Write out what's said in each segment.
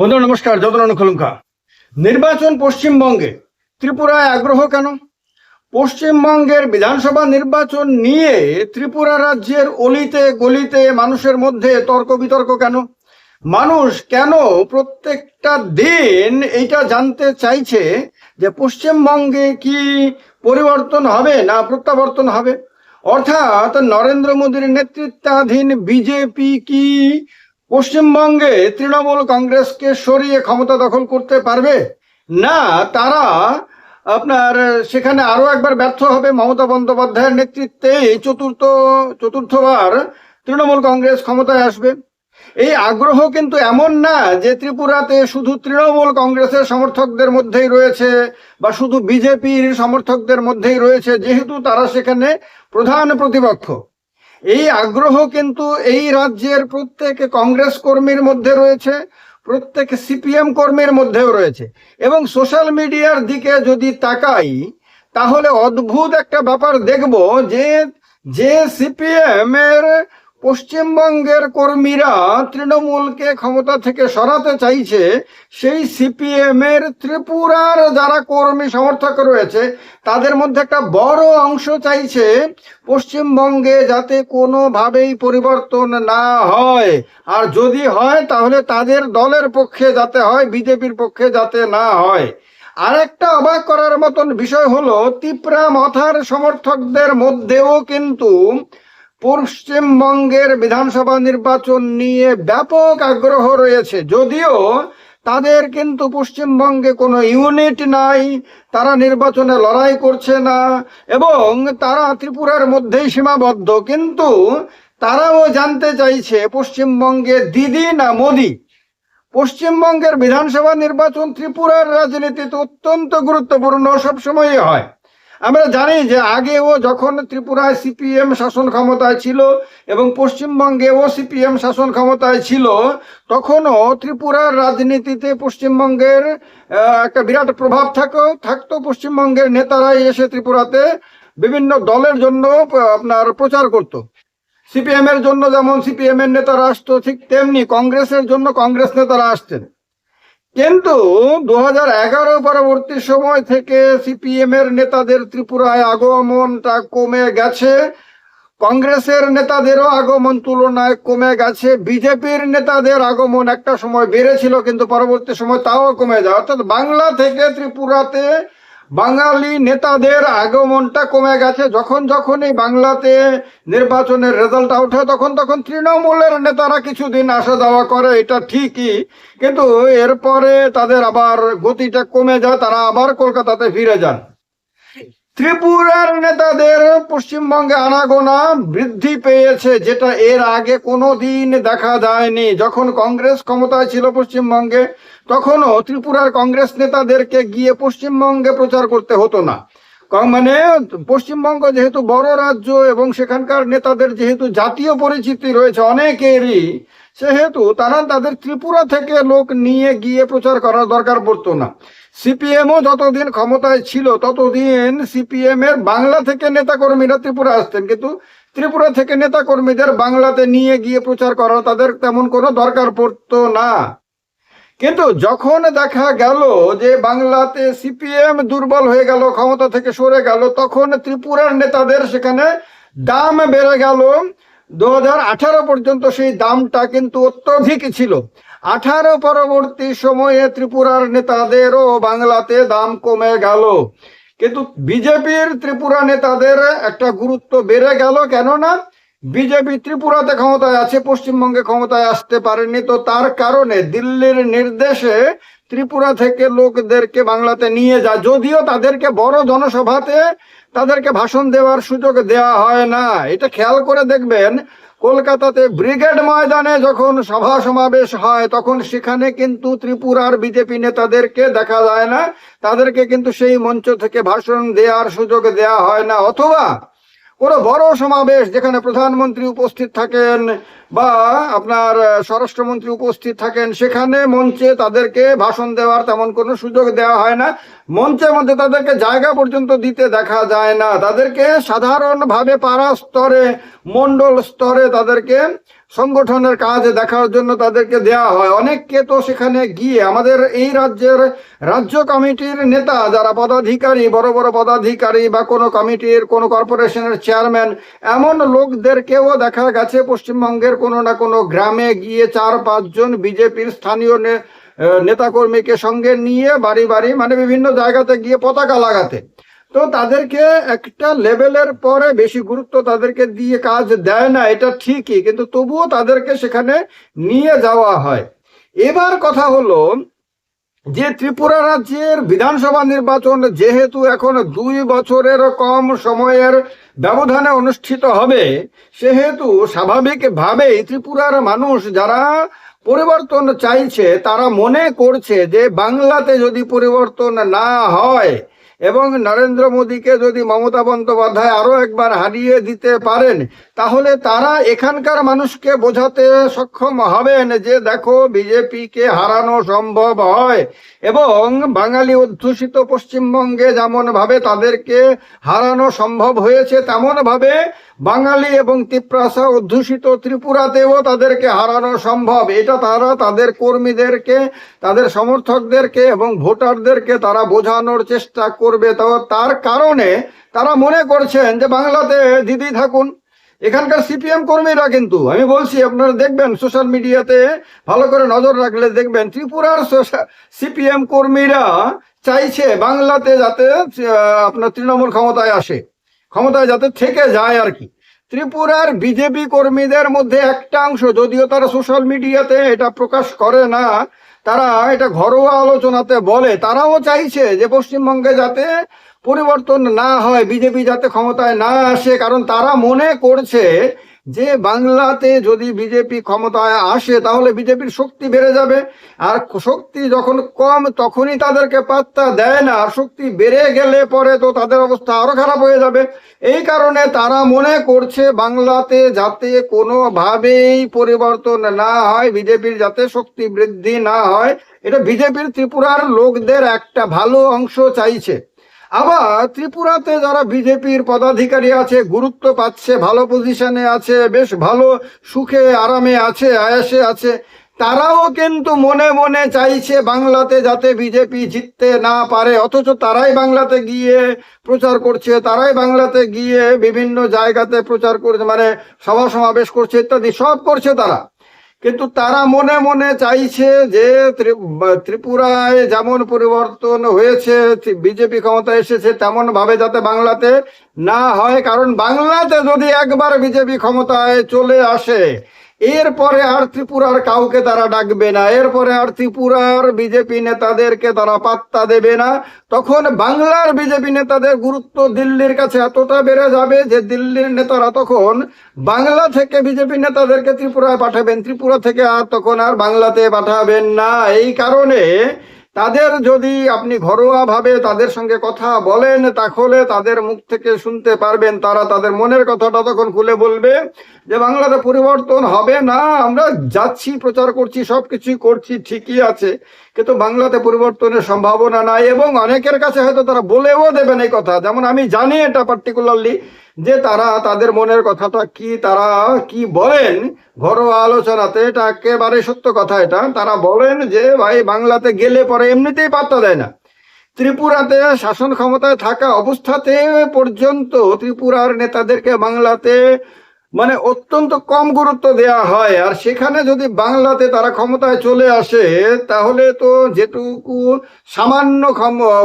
বন্ধু নমস্কার। যতন খোলঙ্কা। নির্বাচন পশ্চিমবঙ্গে, ত্রিপুরায় আগ্রহ কেন? পশ্চিমবঙ্গের বিধানসভা নির্বাচন নিয়ে ত্রিপুরা রাজ্যের অলিতে গলিতে মানুষের মধ্যে তর্ক বিতর্ক কেন? মানুষ কেন প্রত্যেকটা দিন এইটা জানতে চাইছে যে পশ্চিমবঙ্গে কি পরিবর্তন হবে না প্রত্যাবর্তন হবে? অর্থাৎ নরেন্দ্র মোদীর নেতৃত্বাধীন বিজেপি কি পশ্চিমবঙ্গে তৃণমূল কংগ্রেসকে সরিয়ে ক্ষমতা দখল করতে পারবে, না তারা আপনার সেখানে আরো একবার ব্যর্থ হবে? মমতা বন্দ্যোপাধ্যায়ের নেতৃত্বে চতুর্থবার তৃণমূল কংগ্রেস ক্ষমতায় আসবে। এই আগ্রহ কিন্তু এমন না যে ত্রিপুরাতে শুধু তৃণমূল কংগ্রেসের সমর্থকদের মধ্যেই রয়েছে বা শুধু বিজেপির সমর্থকদের মধ্যেই রয়েছে, যেহেতু তারা সেখানে প্রধান প্রতিপক্ষ। এই আগ্রহ কিন্তু এই রাজ্যের প্রত্যেক কংগ্রেস কর্মীর মধ্যে রয়েছে, প্রত্যেক সিপিএম কর্মীর মধ্যেও রয়েছে। এবং সোশ্যাল মিডিয়ার দিকে যদি তাকাই তাহলে অদ্ভুত একটা ব্যাপার দেখব যে যে সিপিএম এর পশ্চিমবঙ্গের কর্মীরা তৃণমূলকে ক্ষমতা থেকে সরাতে চাইছে, সেই সিপিএম এর ত্রিপুরার যারা কর্মী সমর্থক রয়েছে তাদের মধ্যে একটা বড় অংশ চাইছে পশ্চিমবঙ্গে যাতে কোনোভাবেই পরিবর্তন না হয়, আর যদি হয় তাহলে তাদের দলের পক্ষে যাতে হয়, বিজেপির পক্ষে যাতে না হয়। আরেকটা অবাক করার মতন বিষয় হলো তিপ্রা মথার সমর্থকদের মধ্যেও কিন্তু পশ্চিমবঙ্গের বিধানসভা নির্বাচন নিয়ে ব্যাপক আগ্রহ রয়েছে, যদিও তাদের কিন্তু পশ্চিমবঙ্গে কোনো ইউনিট নাই, তারা নির্বাচনে লড়াই করছে না এবং তারা ত্রিপুরার মধ্যেই সীমাবদ্ধ। কিন্তু তারাও জানতে চাইছে পশ্চিমবঙ্গে দিদি না মোদি। পশ্চিমবঙ্গের বিধানসভা নির্বাচন ত্রিপুরার রাজনীতিতে অত্যন্ত গুরুত্বপূর্ণ, সবসময়ই হয়। আমরা জানি যে আগেও যখন ত্রিপুরায় সিপিএম শাসন ক্ষমতায় ছিল এবং পশ্চিমবঙ্গেও সিপিএম শাসন ক্ষমতায় ছিল, তখনও ত্রিপুরার রাজনীতিতে পশ্চিমবঙ্গের একটা বিরাট প্রভাব থাকতো। পশ্চিমবঙ্গের নেতারাই এসে ত্রিপুরাতে বিভিন্ন দলের জন্য আপনার প্রচার করত। সিপিএম এর জন্য যেমন সিপিএম এর নেতারা আসতো, ঠিক তেমনি কংগ্রেসের জন্য কংগ্রেস নেতারা আসতেন। কিন্তু 2011 পরবর্তী সময় থেকে সিপিএম এর নেতাদের ত্রিপুরায় আগমনটা কমে গেছে, কংগ্রেসের নেতাদেরও আগমন তুলনায় কমে গেছে, বিজেপির নেতাদের আগমন একটা সময় বেড়েছিল কিন্তু পরবর্তী সময় তাও কমে যায়। অর্থাৎ বাংলা থেকে ত্রিপুরাতে বাঙালি নেতাদের আগমনটা কমে গেছে। যখন যখন এই বাংলাতে নির্বাচনের রেজাল্ট আউট হয় তখন তখন তৃণমূলের নেতারা কিছুদিন আসা যাওয়া করে, এটা ঠিকই, কিন্তু এরপরে তাদের আবার গতিটা কমে যায়, তারা আবার কলকাতাতে ফিরে যান। ত্রিপুরার নেতাদের পশ্চিমবঙ্গে আনাগোনা বৃদ্ধি পেয়েছে, যেটা এর আগে কোনোদিন দেখা যায়নি। যখন কংগ্রেস ক্ষমতায় ছিল পশ্চিমবঙ্গে তখনও ত্রিপুরার কংগ্রেস নেতাদেরকে গিয়ে পশ্চিমবঙ্গে প্রচার করতে হতো না। মানে পশ্চিমবঙ্গ যেহেতু বড় রাজ্য এবং সেখানকার নেতাদের যেহেতু জাতীয় পরিচিতি রয়েছে অনেকেরই, সেহেতু তারা তাদের ত্রিপুরা থেকে লোক নিয়ে গিয়ে প্রচার করার দরকার পড়তো না। সিপিএমও যতদিন ক্ষমতায় ছিল ততদিন সিপিএম এর বাংলা থেকে নেতাকর্মীরা ত্রিপুরা আসতেন, কিন্তু ত্রিপুরা থেকে নেতাকর্মীদের বাংলাতে নিয়ে গিয়ে প্রচার করা তাদের তেমন কোনো দরকার পড়তো না। কিন্তু যখন দেখা গেল যে বাংলাতে সিপিএম দুর্বল হয়ে গেল, ক্ষমতা থেকে সরে গেল, তখন ত্রিপুরার নেতাদের সেখানে দাম বেড়ে গেল। 2018 পর্যন্ত সেই দামটা কিন্তু অত্যধিক ছিল। 18 পরবর্তী সময়ে ত্রিপুরার নেতাদেরও বাংলাতে দাম কমে গেল, কিন্তু বিজেপির ত্রিপুরা নেতাদের একটা গুরুত্ব বেড়ে গেল। কেননা বিজেপি ত্রিপুরাতে ক্ষমতায় আছে, পশ্চিমবঙ্গে ক্ষমতায় আসতে পারেনি, তো তার কারণে দিল্লির নির্দেশে ত্রিপুরা থেকে লোকদেরকে বাংলাতে নিয়ে যায়, যদিও তাদেরকে বড় জনসভাতে তাদেরকে ভাষণ দেওয়ার সুযোগ দেওয়া হয় না। এটা খেয়াল করে দেখবেন, কলকাতাতে ব্রিগেড ময়দানে যখন সভা সমাবেশ হয় তখন সেখানে কিন্তু ত্রিপুরার বিজেপি নেতাদেরকে দেখা যায় না, তাদেরকে কিন্তু সেই মঞ্চ থেকে ভাষণ দেওয়ার সুযোগ দেওয়া হয় না। অথবা কোনো বড় সমাবেশ যেখানে প্রধানমন্ত্রী উপস্থিত থাকেন বা আপনার স্বরাষ্ট্রমন্ত্রী উপস্থিত থাকেন, সেখানে মঞ্চে তাদেরকে ভাষণ দেওয়ার তেমন কোনো সুযোগ দেওয়া হয় না, মঞ্চের মধ্যে তাদেরকে জায়গা পর্যন্ত দিতে দেখা যায় না। তাদেরকে সাধারণভাবে পাড়া স্তরে, মণ্ডল স্তরে তাদেরকে সংগঠনের কাজ দেখার জন্য তাদেরকে দেয়া হয়। অনেককে তো সেখানে গিয়ে আমাদের এই রাজ্যের রাজ্য কমিটির নেতা যারা পদাধিকারী, বড় বড় পদাধিকারী বা কোনো কমিটির কোনো কর্পোরেশনের চেয়ারম্যান, এমন লোকদেরকেও দেখা গেছে পশ্চিমবঙ্গের কোনো না কোনো গ্রামে গিয়ে 4-5 জন বিজেপির স্থানীয় নেতাকর্মীকে সঙ্গে নিয়ে বাড়ি বাড়ি মানে বিভিন্ন জায়গাতে গিয়ে পতাকা লাগাতে। তো তাদেরকে একটা লেভেলের পরে বেশি গুরুত্ব তাদেরকে দিয়ে কাজ দেয় না, এটা ঠিকই, কিন্তু তবুও তাদেরকে সেখানে নিয়ে যাওয়া হয়। এবার কথা হলো যে ত্রিপুরা রাজ্যের বিধানসভা নির্বাচন যেহেতু এখন 2 বছরের কম সময়ের ব্যবধানে অনুষ্ঠিত হবে, সেহেতু স্বাভাবিকভাবেই ত্রিপুরার মানুষ যারা পরিবর্তন চাইছে তারা মনে করছে যে বাংলাতে যদি পরিবর্তন না হয় এবং নরেন্দ্র মোদীকে যদি মমতা বন্দ্যোপাধ্যায় আরো একবার হারিয়ে দিতে পারেন, তাহলে তারা এখানকার মানুষকে বোঝাতে সক্ষম হবেন যে দেখো বিজেপিকে হারানো সম্ভব হয়। এবং বাঙালি অধ্যুষিত পশ্চিমবঙ্গে যেমন ভাবে তাদেরকে হারানো সম্ভব হয়েছে, তেমন ভাবে বাঙালি এবং তিপ্রাসা অধ্যুষিত ত্রিপুরাতেও তাদেরকে হারানো সম্ভব। এটা তারা তাদের কর্মীদেরকে, তাদের সমর্থকদেরকে এবং ভোটারদেরকে তারা বোঝানোর চেষ্টা করবে। তার কারণে তারা মনে করছেন যে বাংলাতে দিদি থাকুন। এখানকার সিপিএম কর্মীরা কিন্তু, আমি বলছি আপনারা দেখবেন সোশ্যাল মিডিয়াতে ভালো করে নজর রাখলে দেখবেন ত্রিপুরার সিপিএম কর্মীরা চাইছে বাংলাতে যাতে আপনার তৃণমূল ক্ষমতায় আসে, ক্ষমতায় যাতে থেকে যায় আর কি। ত্রিপুরার বিজেপি কর্মীদের মধ্যে একটা অংশ, যদিও তারা সোশ্যাল মিডিয়াতে এটা প্রকাশ করে না, তারা এটা ঘরোয়া আলোচনাতে বলে, তারাও চাইছে যে পশ্চিমবঙ্গে যাতে পরিবর্তন না হয়, বিজেপি যাতে ক্ষমতায় না আসে। কারণ তারা মনে করছে যে বাংলাতে যদি বিজেপি ক্ষমতায় আসে তাহলে বিজেপির শক্তি বেড়ে যাবে, আর শক্তি যখন কম তখনই তাদেরকে পাত্তা দেয় না, আর শক্তি বেড়ে গেলে পরে তো তাদের অবস্থা আরো খারাপ হয়ে যাবে। এই কারণে তারা মনে করছে বাংলাতে যাতে কোনোভাবেই পরিবর্তন না হয়, বিজেপির যাতে শক্তি বৃদ্ধি না হয়, এটা বিজেপির ত্রিপুরার লোকদের একটা ভালো অংশ চাইছে। আবার ত্রিপুরাতে যারা বিজেপির পদাধিকারী আছে, গুরুত্ব পাচ্ছে, ভালো পজিশনে আছে, বেশ ভালো সুখে আরামে আছে, আয়াসে আছে, তারাও কিন্তু মনে মনে চাইছে বাংলাতে যাতে বিজেপি জিততে না পারে। অথচ তারাই বাংলাতে গিয়ে প্রচার করছে, তারাই বাংলাতে গিয়ে বিভিন্ন জায়গাতে প্রচার করছে, মানে সভা সমাবেশ করছে ইত্যাদি সব করছে তারা। কিন্তু তারা মনে মনে চাইছে যে ত্রিপুরায় যেমন পরিবর্তন হয়েছে, বিজেপি ক্ষমতা এসেছে, তেমন ভাবে যাতে বাংলাতে না হয়। কারণ বাংলাতে যদি একবার বিজেপি ক্ষমতায় চলে আসে, এরপরে আর ত্রিপুরার কাউকে তারা ডাকবে না, এরপরে আর ত্রিপুরার বিজেপি নেতাদেরকে তারা পাত্তা দেবে না। তখন বাংলার বিজেপি নেতাদের গুরুত্ব দিল্লির কাছে এতটা বেড়ে যাবে যে দিল্লির নেতারা তখন বাংলা থেকে বিজেপি নেতাদেরকে ত্রিপুরায় পাঠাবেন, ত্রিপুরা থেকে আর তখন আর বাংলাতে পাঠাবেন না। এই কারণে তাদের যদি আপনি ঘরোয়াভাবে তাদের সঙ্গে কথা বলেন, তাহলে তাদের মুখ থেকে শুনতে পারবেন তারা তাদের মনের কথাটা তখন খুলে বলবে যে বাংলাতে পরিবর্তন হবে না, আমরা যাচ্ছি, প্রচার করছি, সবকিছুই করছি, ঠিকই আছে, কিন্তু বাংলাতে পরিবর্তনের সম্ভাবনা নাই। এবং অনেকের কাছে হয়তো তারা বলেও দেবেন এই কথা, যেমন আমি জানি এটা পার্টিকুলারলি, যে তারা তাদের মনের কথাটা কি তারা কি বলেন ঘরোয়া আলোচনাতে, এটা একেবারে সত্য কথা। এটা তারা বলেন যে ভাই বাংলাতে গেলে পরে এমনিতেই পাত্তা দেয় না। ত্রিপুরাতে শাসন ক্ষমতায় থাকা অবস্থাতে পর্যন্ত ত্রিপুরার নেতাদেরকে বাংলাতে মানে অত্যন্ত কম গুরুত্ব দেয়া হয়, আর সেখানে যদি বাংলাতে তারা ক্ষমতায় চলে আসে তাহলে তো যেটুকু সামান্য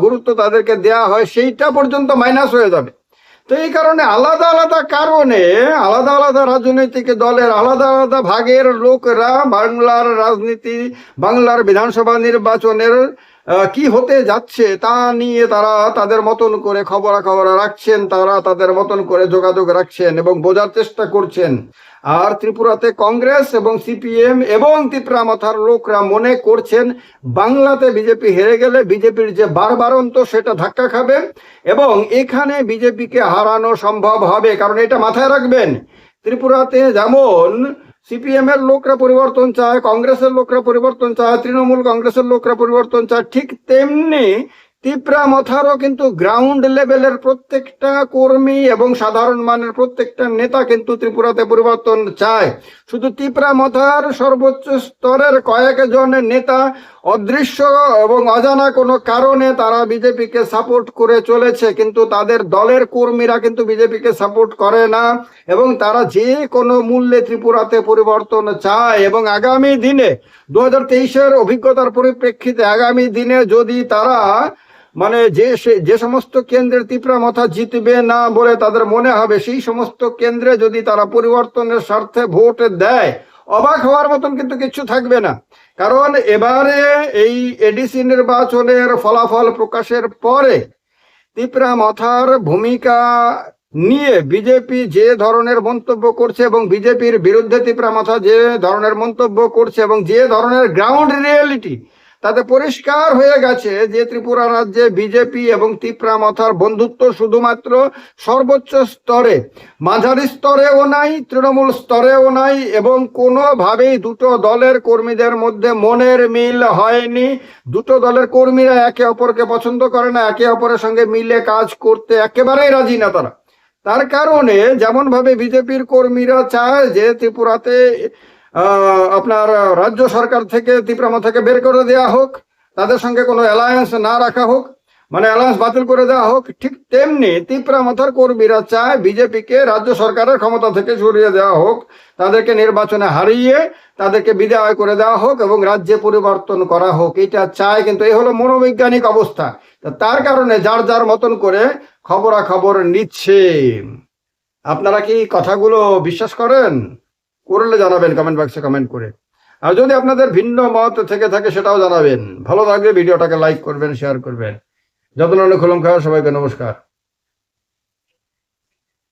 গুরুত্ব তাদেরকে দেয়া হয় সেইটা পর্যন্ত মাইনাস হয়ে যাবে। তো এই কারণে আলাদা আলাদা কারণে আলাদা আলাদা রাজনৈতিক দলের আলাদা আলাদা ভাগের লোকরা বাংলার রাজনীতি, বাংলার বিধানসভা নির্বাচনের কি হতে যাচ্ছে তা নিয়ে তারা তাদের মতন করে খবরাখবর রাখছেন, তারা তাদের মতন করে যোগাযোগ রাখছেন এবং বোঝার চেষ্টা করছেন। আর ত্রিপুরাতে কংগ্রেস এবং সিপিএম এবং ত্রিপুরা মাথার লোকরা মনে করছেন বাংলাতে বিজেপি হেরে গেলে বিজেপির যে বারবারন্ত সেটা ধাক্কা খাবে এবং এখানে বিজেপিকে হারানো সম্ভব হবে। কারণ এটা মাথায় রাখবেন, ত্রিপুরাতে যেমন সিপিএম এর লোকরা পরিবর্তন চায়, কংগ্রেসের লোকরা পরিবর্তন চায়, তৃণমূল কংগ্রেসের লোকরা পরিবর্তন চায়, ঠিক তেমনি তিপ্রামথারও কিন্তু গ্রাউন্ড লেভেলের প্রত্যেকটা কর্মী এবং সাধারণ মানের প্রত্যেকটা নেতা কিন্তু ত্রিপুরাতে পরিবর্তন চায়। শুধু তিপ্রামথার সর্বোচ্চ স্তরের কয়েকজন নেতা অদৃশ্য এবং অজানা কোনো কারণে তারা বিজেপিকে সাপোর্ট করে চলেছে, কিন্তু তাদের দলের কর্মীরা কিন্তু বিজেপিকে সাপোর্ট করে না এবং তারা যে কোনো মূল্যে ত্রিপুরাতে পরিবর্তন চায়। এবং আগামী দিনে 2023-এর অভিজ্ঞতার পরিপ্রেক্ষিতে আগামী দিনে যদি তারা মানে যে সমস্ত কেন্দ্রের তিপ্রামথা জিতবে না বলে তাদের মনে হবে, সেই সমস্ত কেন্দ্রে যদি তারা পরিবর্তনের স্বার্থে ভোট দেয়, অবাক হওয়ার মতন কিন্তু কিছু থাকবে না। কারণ এবারে এই এডিসি নির্বাচনের ফলাফল প্রকাশের পরে তিপ্রামথার ভূমিকা নিয়ে বিজেপি যে ধরনের মন্তব্য করছে এবং বিজেপির বিরুদ্ধে তিপ্রামথা যে ধরনের মন্তব্য করছে এবং যে ধরনের গ্রাউন্ড রিয়েলিটি, তাতে পরিষ্কার হয়ে গেছে যে ত্রিপুরা রাজ্যে বিজেপি এবং তিপ্রামথার বন্ধুত্ব শুধুমাত্র সর্বোচ্চ স্তরে, মাঝারি স্তরেও নাই, তৃণমূল স্তরেও নাই এবং কোনোভাবেই দুটো দলের কর্মীদের মধ্যে মনের মিল হয়নি। দুটো দলের কর্মীরা একে অপরকে পছন্দ করে না, একে অপরের সঙ্গে মিলে কাজ করতে একেবারেই রাজি না তারা। তার কারণে যেমনভাবে বিজেপির কর্মীরা চায় যে ত্রিপুরাতে আপনার রাজ্য সরকার থেকে তিপ্রামথাকে বের করে দেওয়া হোক, তাদের সঙ্গে কোনো অ্যালায়েন্স না রাখা হোক, মানে অ্যালায়েন্স বাতিল করে দেওয়া হোক, ঠিক তেমনি তিপ্রামথার কর্মীরা চায় বিজেপিকে রাজ্য সরকারের ক্ষমতা থেকে সরিয়ে দেওয়া হোক, তাদেরকে নির্বাচনে হারিয়ে তাদেরকে বিদায় করে দেওয়া হোক এবং রাজ্যে পরিবর্তন করা হোক, এটা চায়। কিন্তু এই হলো মনোবৈজ্ঞানিক অবস্থা। তার কারণে যার যার মতন করে খবরাখবর নিচ্ছে। আপনারা কি কথাগুলো বিশ্বাস করেন? করলে জানাবেন কমেন্ট বক্সে কমেন্ট করে। আর যদি আপনাদের ভিন্ন মত থেকে থাকে সেটাও জানাবেন। ভালো লাগলে ভিডিওটাকে লাইক করবেন, শেয়ার করবেন। যত খুলম খাওয়া, সবাইকে নমস্কার।